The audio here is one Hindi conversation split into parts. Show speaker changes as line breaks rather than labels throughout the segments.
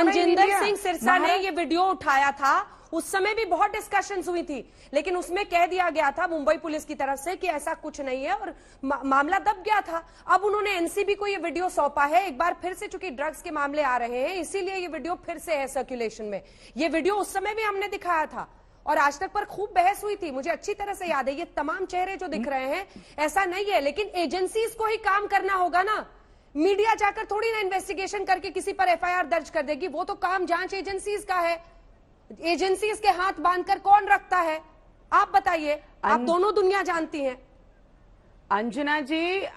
मनजिंदर सिंह सिरसा ने ये वीडियो उठाया था, उस समय भी बहुत डिस्कशंस हुई थी, लेकिन उसमें कह दिया गया था मुंबई पुलिस की तरफ से कि ऐसा कुछ नहीं है और मामला दब गया था। अब उन्होंने एनसीबी को ये वीडियो सौंपा है एक बार फिर से, चूंकि ड्रग्स के मामले आ रहे हैं इसीलिए ये वीडियो फिर से है सर्कुलेशन में। ये वीडियो उस समय भी हमने दिखाया था और आज तक पर खूब बहस हुई थी, मुझे अच्छी तरह से याद है। ये तमाम चेहरे जो दिख रहे हैं ऐसा नहीं है, लेकिन एजेंसीज को ही काम करना होगा ना। मीडिया जाकर थोड़ी ना इन्वेस्टिगेशन करके किसी पर एफआईआर दर्ज कर देगी, वो तो काम जांच एजेंसीज का है। एजेंसीज के हाथ बांधकर कौन रखता है, आप बताइए, आप दोनों दुनिया जानती हैं।
अंजना जी,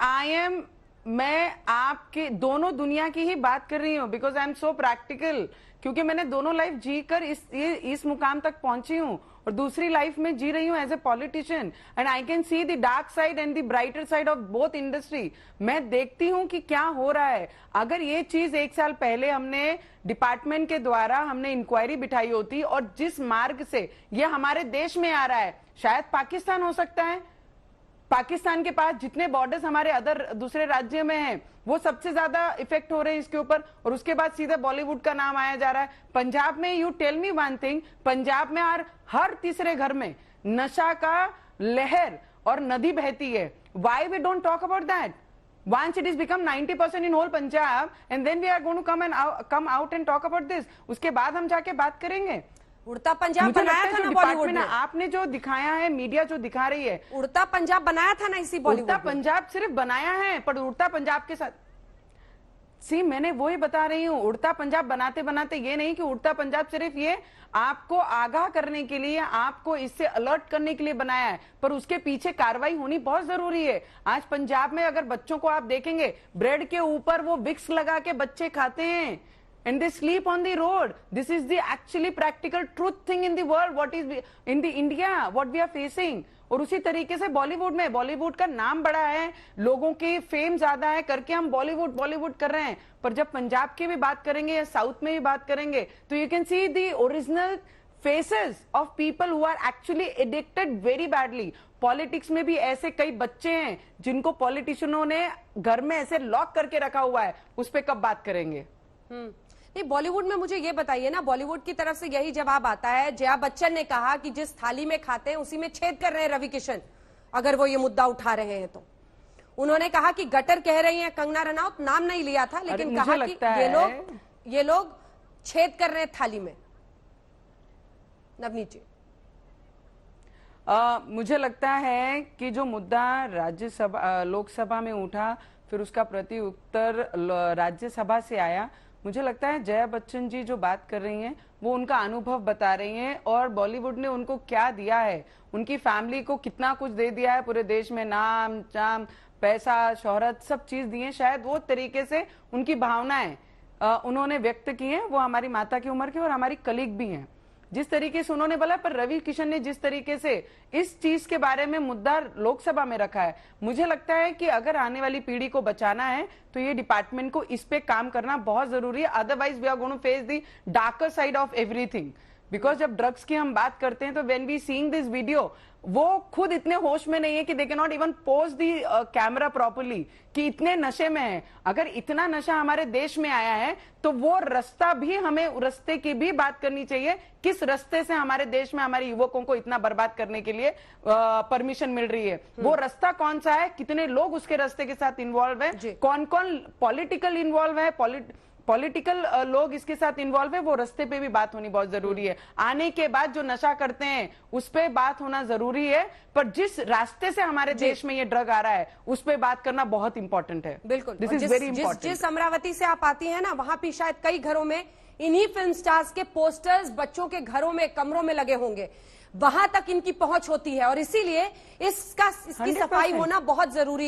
मैं आपके दोनों दुनिया की ही बात कर रही हूँ, because I am so practical, क्योंकि मैंने दोनों लाइफ जी कर इस मुकाम तक पहुंची हूँ और दूसरी लाइफ में जी रही हूँ as a politician, and I can see the dark side and the brighter side of both industry. मैं देखती हूँ कि क्या हो रहा है। अगर ये चीज 1 साल पहले हमने डिपार्टमेंट के द्वारा हमने इंक्वायरी बिठाई होती और जिस मार्ग से ये हमारे देश में आ रहा है, शायद पाकिस्तान हो सकता है। पाकिस्तान के पास जितने बॉर्डर्स हमारे दूसरे राज्य में हैं, वो सबसे ज्यादा इफेक्ट हो रहे हैं इसके ऊपर, और उसके बाद सीधा बॉलीवुड का नाम आया जा रहा है। पंजाब में, you tell me one thing, Punjab में हर तीसरे घर में नशा का लहर और नदी बहती है। Why we don't talk about that? Once it is become 90% in whole Punjab, and then we are going to come out and talk about this. उसके बाद हम जाके बात करेंगे।
उड़ता पंजाब बनाया था ना बॉलीवुड में,
आपने जो दिखाया है, मीडिया जो दिखा रही है,
उड़ता पंजाब बनाया था ना इसी बॉलीवुड में।
उड़ता पंजाब सिर्फ बनाया है, पर उड़ता पंजाब के साथ मैंने वही बता रही हूँ, उड़ता पंजाब बनाते बनाते ये नहीं कि उड़ता पंजाब सिर्फ ये आपको आगाह करने के लिए, आपको इससे अलर्ट करने के लिए बनाया है, पर उसके पीछे कार्रवाई होनी बहुत जरूरी है। आज पंजाब में अगर बच्चों को आप देखेंगे, ब्रेड के ऊपर वो विक्स लगा के बच्चे खाते हैं and they sleep on the road. This is the actually practical truth thing in the world, what is in the India, what we are facing. और उसी तरीके से बॉलीवुड का नाम बड़ा है, लोगों की फेम ज्यादा है करके हम बॉलीवुड कर रहे हैं, पर जब पंजाब की भी बात करेंगे या साउथ में भी बात करेंगे तो you can see the original faces of people who are actually addicted very badly. Politics में भी ऐसे कई बच्चे हैं जिनको पॉलिटिशियनों ने घर में ऐसे लॉक करके रखा हुआ है, उस पर कब बात करेंगे?
नहीं, बॉलीवुड में मुझे ये बताइए ना, बॉलीवुड की तरफ से यही जवाब आता है। जया बच्चन ने कहा कि जिस थाली में खाते हैं उसी में छेद कर रहे हैं रवि किशन, अगर वो ये मुद्दा उठा रहे हैं तो। उन्होंने कहा कि गटर कह रही हैं कंगना रनौत, नाम नहीं लिया था, लेकिन कहा कि ये लोग छेद कर रहे हैं थाली में। नवनीत जी,
मुझे लगता है कि जो मुद्दा लोकसभा में उठा, फिर उसका प्रति उत्तर राज्यसभा से आया, मुझे लगता है जया बच्चन जी जो बात कर रही हैं वो उनका अनुभव बता रही हैं, और बॉलीवुड ने उनको क्या दिया है, उनकी फैमिली को कितना कुछ दे दिया है पूरे देश में, नाम चाम पैसा शोहरत सब चीज दी है। शायद वो तरीके से उनकी भावनाएं उन्होंने व्यक्त की हैं, वो हमारी माता की उम्र के और हमारी कलीग भी हैं। जिस तरीके से उन्होंने बोला, पर रवि किशन ने जिस तरीके से इस चीज के बारे में मुद्दा लोकसभा में रखा है, मुझे लगता है कि अगर आने वाली पीढ़ी को बचाना है तो ये डिपार्टमेंट को इस पे काम करना बहुत जरूरी है। Otherwise we are going to face the darker side of everything. Because जब ड्रग्स की हम बात करते हैं तो when we seeing this video, वो खुद इतने होश में नहीं है कि they can not even pose the camera properly, कि इतने नशे में है। अगर इतना नशा हमारे देश में आया है तो वो रास्ता भी, हमें रास्ते की भी बात करनी चाहिए, किस रास्ते से हमारे देश में हमारे युवकों को इतना बर्बाद करने के लिए परमिशन मिल रही है। वो रास्ता कौन सा है, कितने लोग उसके रास्ते के साथ इन्वॉल्व है, कौन कौन पॉलिटिकल इन्वॉल्व है, पॉलिटिकल लोग इसके साथ इन्वॉल्व है, वो रास्ते पे भी बात होनी बहुत जरूरी है। आने के बाद जो नशा करते हैं उस पे बात होना जरूरी है, पर जिस रास्ते से हमारे देश में ये ड्रग आ रहा है उस पे बात करना बहुत इंपॉर्टेंट है।
बिल्कुल,
दिस इज वेरी इंपॉर्टेंट।
जिस अमरावती से आप आती हैं ना, वहां भी शायद कई घरों में इन्हीं फिल्म स्टार्स के पोस्टर्स बच्चों के घरों में, कमरों में लगे होंगे, वहां तक इनकी पहुंच होती है, और इसीलिए इसकी सफाई होना बहुत जरूरी है।